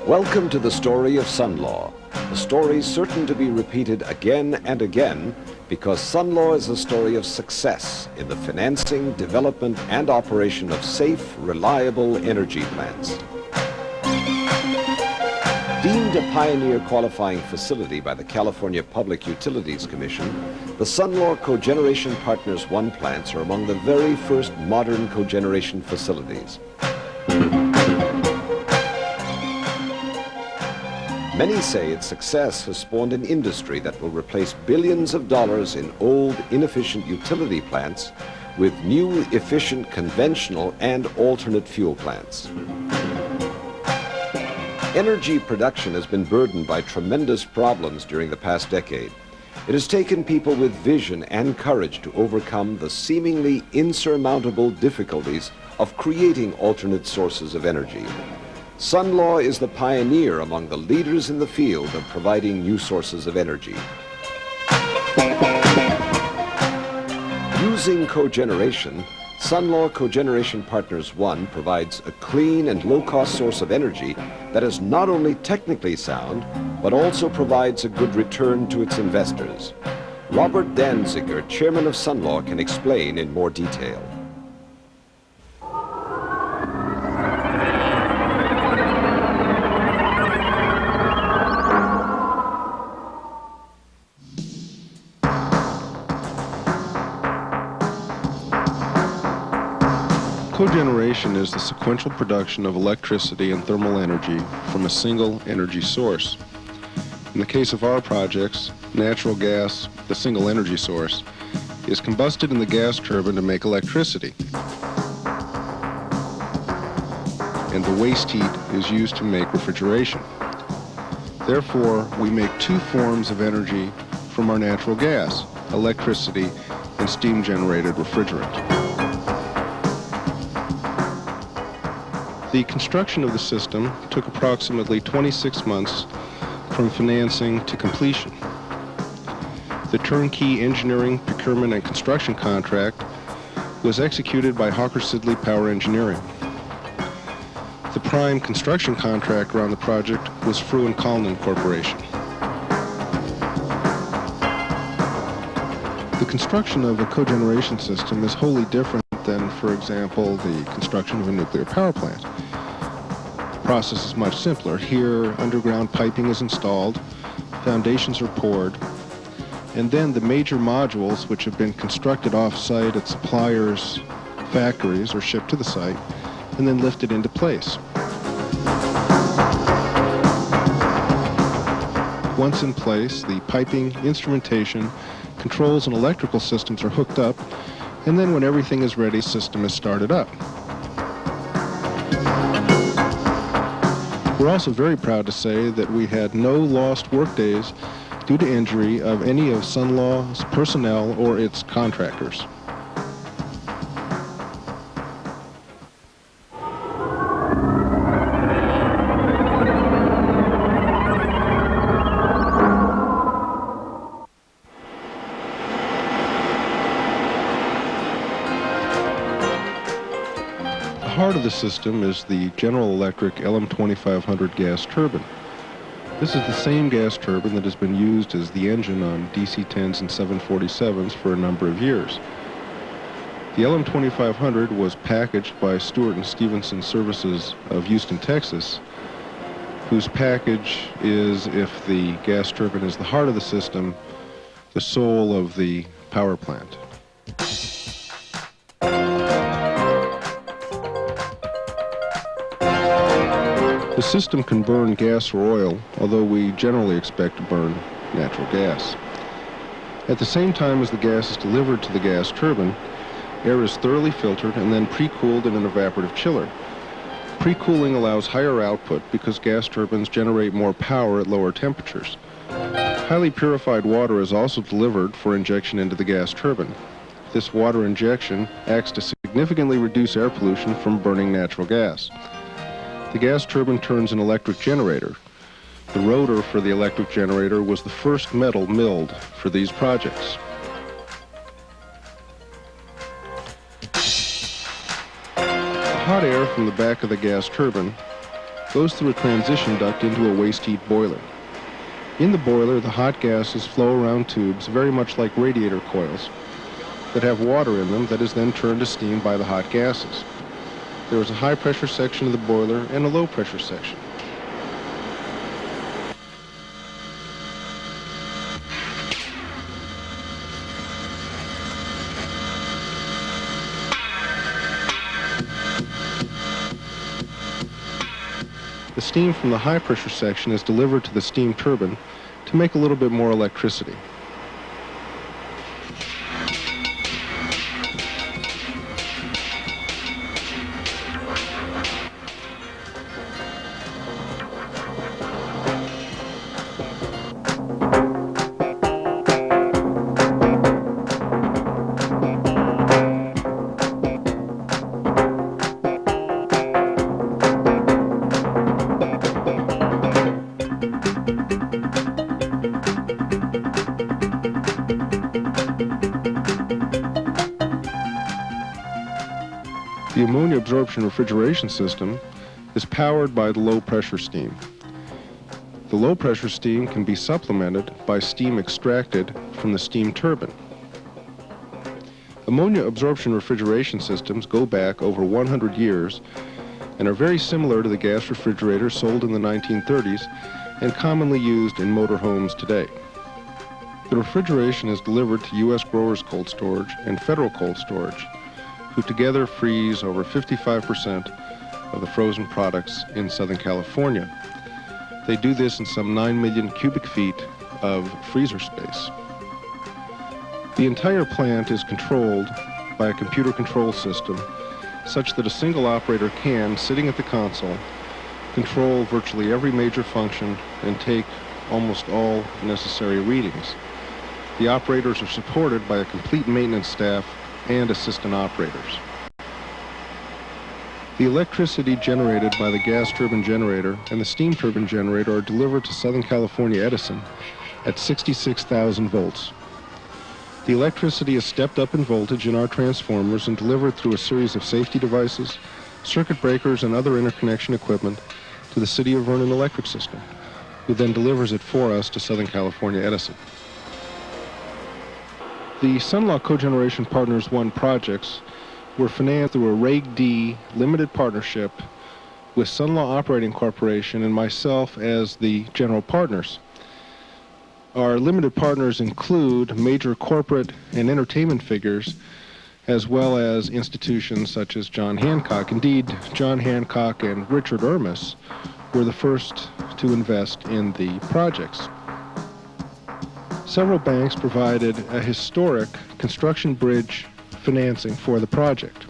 Welcome to the story of Sunlaw, a story certain to be repeated again and again because Sunlaw is a story of success in the financing, development, and operation of safe, reliable energy plants. Deemed a pioneer qualifying facility by the California Public Utilities Commission, the Sunlaw Cogeneration Partners 1 plants are among the very first modern cogeneration facilities. Many say its success has spawned an industry that will replace billions of dollars in old, inefficient utility plants with new, efficient, conventional, and alternate fuel plants. Energy production has been burdened by tremendous problems during the past decade. It has taken people with vision and courage to overcome the seemingly insurmountable difficulties of creating alternate sources of energy. Sunlaw is the pioneer among the leaders in the field of providing new sources of energy. Using cogeneration, Sunlaw Cogeneration Partners 1 provides a clean and low-cost source of energy that is not only technically sound, but also provides a good return to its investors. Robert Danziger, chairman of Sunlaw, can explain in more detail. Cogeneration is the sequential production of electricity and thermal energy from a single energy source. In the case of our projects, natural gas, the single energy source, is combusted in the gas turbine to make electricity. And the waste heat is used to make refrigeration. Therefore, we make two forms of energy from our natural gas, electricity and steam-generated refrigerant. The construction of the system took approximately 26 months from financing to completion. The turnkey engineering, procurement, and construction contract was executed by Hawker Siddeley Power Engineering. The prime construction contractor on the project was Frew & Collin Corporation. The construction of a cogeneration system is wholly different than, for example, the construction of a nuclear power plant. The process is much simpler. Here, underground piping is installed, foundations are poured, and then the major modules, which have been constructed off-site at suppliers' factories, are shipped to the site and then lifted into place. Once in place, the piping, instrumentation, controls, and electrical systems are hooked up, and then when everything is ready, the system is started up. We're also very proud to say that we had no lost workdays due to injury of any of Sunlaw's personnel or its contractors. The heart of the system is the General Electric LM2500 gas turbine. This is the same gas turbine that has been used as the engine on DC-10s and 747s for a number of years. The LM2500 was packaged by Stewart & Stevenson Services of Houston, Texas, whose package is, if the gas turbine is the heart of the system, the soul of the power plant. The system can burn gas or oil, although we generally expect to burn natural gas. At the same time as the gas is delivered to the gas turbine, air is thoroughly filtered and then pre-cooled in an evaporative chiller. Pre-cooling allows higher output because gas turbines generate more power at lower temperatures. Highly purified water is also delivered for injection into the gas turbine. This water injection acts to significantly reduce air pollution from burning natural gas. The gas turbine turns an electric generator. The rotor for the electric generator was the first metal milled for these projects. The hot air from the back of the gas turbine goes through a transition duct into a waste heat boiler. In the boiler, the hot gases flow around tubes very much like radiator coils that have water in them that is then turned to steam by the hot gases. There is a high-pressure section of the boiler and a low-pressure section. The steam from the high-pressure section is delivered to the steam turbine to make a little bit more electricity. The ammonia absorption refrigeration system is powered by the low-pressure steam. The low-pressure steam can be supplemented by steam extracted from the steam turbine. Ammonia absorption refrigeration systems go back over 100 years and are very similar to the gas refrigerators sold in the 1930s and commonly used in motorhomes today. The refrigeration is delivered to U.S. growers' cold storage and federal cold storage, who together freeze over 55% of the frozen products in Southern California. They do this in some 9 million cubic feet of freezer space. The entire plant is controlled by a computer control system such that a single operator can, sitting at the console, control virtually every major function and take almost all necessary readings. The operators are supported by a complete maintenance staff and assistant operators. The electricity generated by the gas turbine generator and the steam turbine generator are delivered to Southern California Edison at 66,000 volts. The electricity is stepped up in voltage in our transformers and delivered through a series of safety devices, circuit breakers, and other interconnection equipment to the City of Vernon electric system, who then delivers it for us to Southern California Edison. The Sunlaw Cogeneration Partners 1 projects were financed through a Reg D limited partnership with Sunlaw Operating Corporation and myself as the general partners. Our limited partners include major corporate and entertainment figures, as well as institutions such as John Hancock. Indeed, John Hancock and Richard Ermis were the first to invest in the projects. Several banks provided a historic construction bridge financing for the project.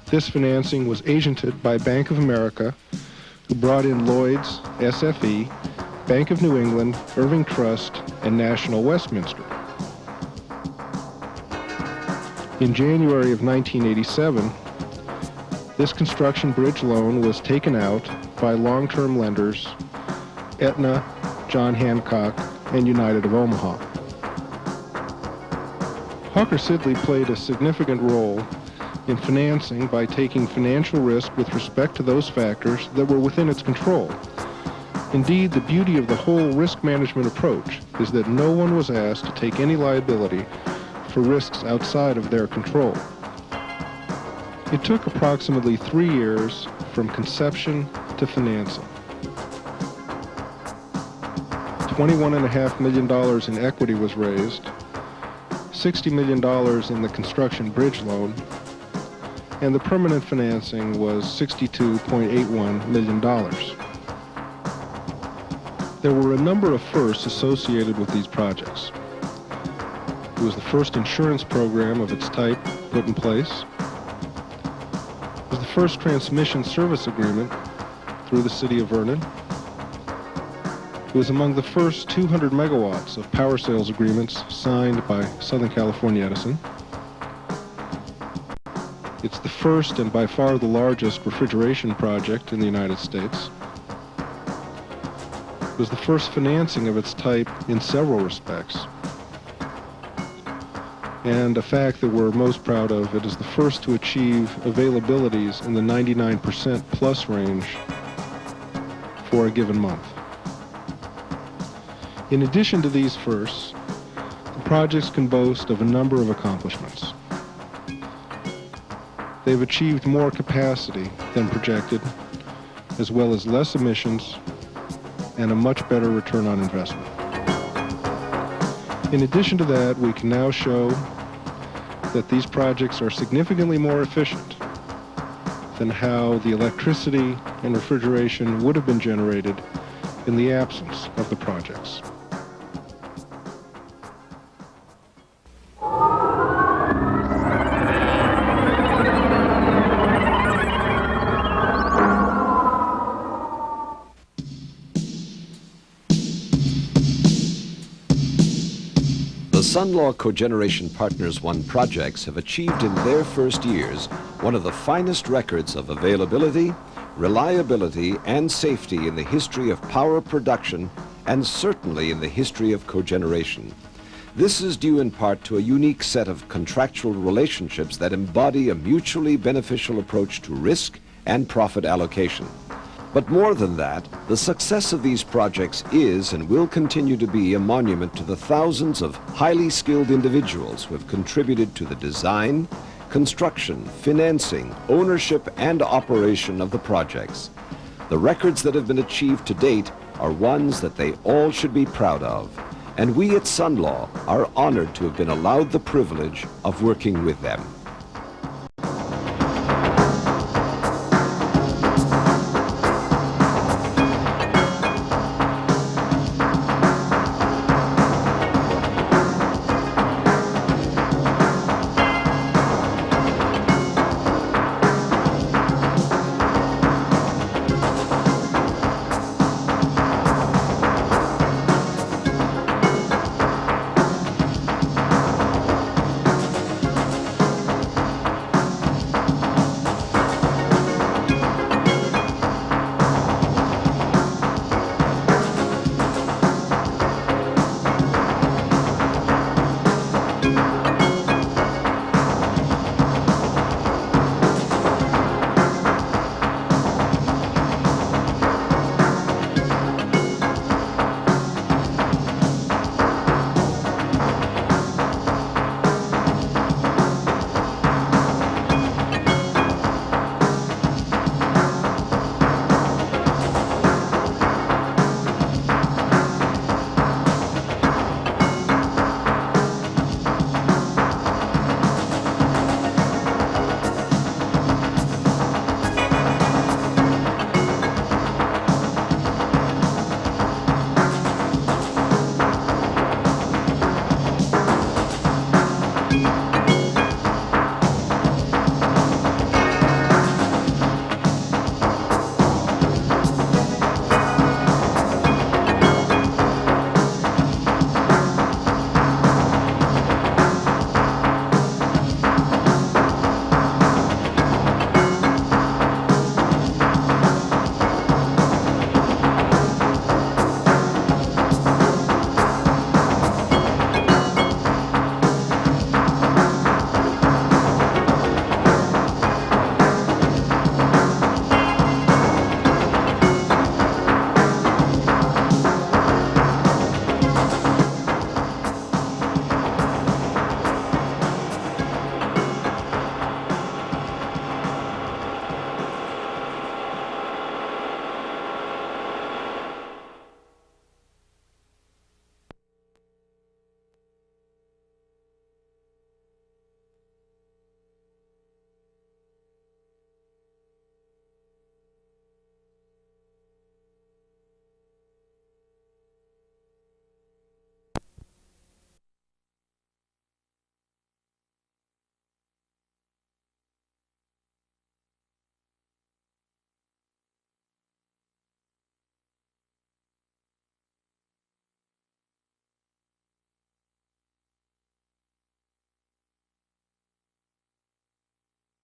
This financing was agented by Bank of America, who brought in Lloyd's, SFE, Bank of New England, Irving Trust, and National Westminster. In January of 1987, this construction bridge loan was taken out by long-term lenders Aetna, John Hancock, and United of Omaha. Hawker Siddeley played a significant role in financing by taking financial risk with respect to those factors that were within its control. Indeed, the beauty of the whole risk management approach is that no one was asked to take any liability for risks outside of their control. It took approximately 3 years from conception to financing. $21.5 million in equity was raised, $60 million in the construction bridge loan, and the permanent financing was $62.81 million. There were a number of firsts associated with these projects. It was the first insurance program of its type put in place. It was the first transmission service agreement through the City of Vernon. It was among the first 200 megawatts of power sales agreements signed by Southern California Edison. It's the first and by far the largest refrigeration project in the United States. It was the first financing of its type in several respects. And a fact that we're most proud of, it is the first to achieve availabilities in the 99% plus range for a given month. In addition to these firsts, the projects can boast of a number of accomplishments. They've achieved more capacity than projected, as well as less emissions and a much better return on investment. In addition to that, we can now show that these projects are significantly more efficient than how the electricity and refrigeration would have been generated in the absence of the projects. The Sunlaw Cogeneration Partners 1 projects have achieved in their first years one of the finest records of availability, reliability, and safety in the history of power production and certainly in the history of cogeneration. This is due in part to a unique set of contractual relationships that embody a mutually beneficial approach to risk and profit allocation. But more than that, the success of these projects is and will continue to be a monument to the thousands of highly skilled individuals who have contributed to the design, construction, financing, ownership, and operation of the projects. The records that have been achieved to date are ones that they all should be proud of, and we at Sunlaw are honored to have been allowed the privilege of working with them.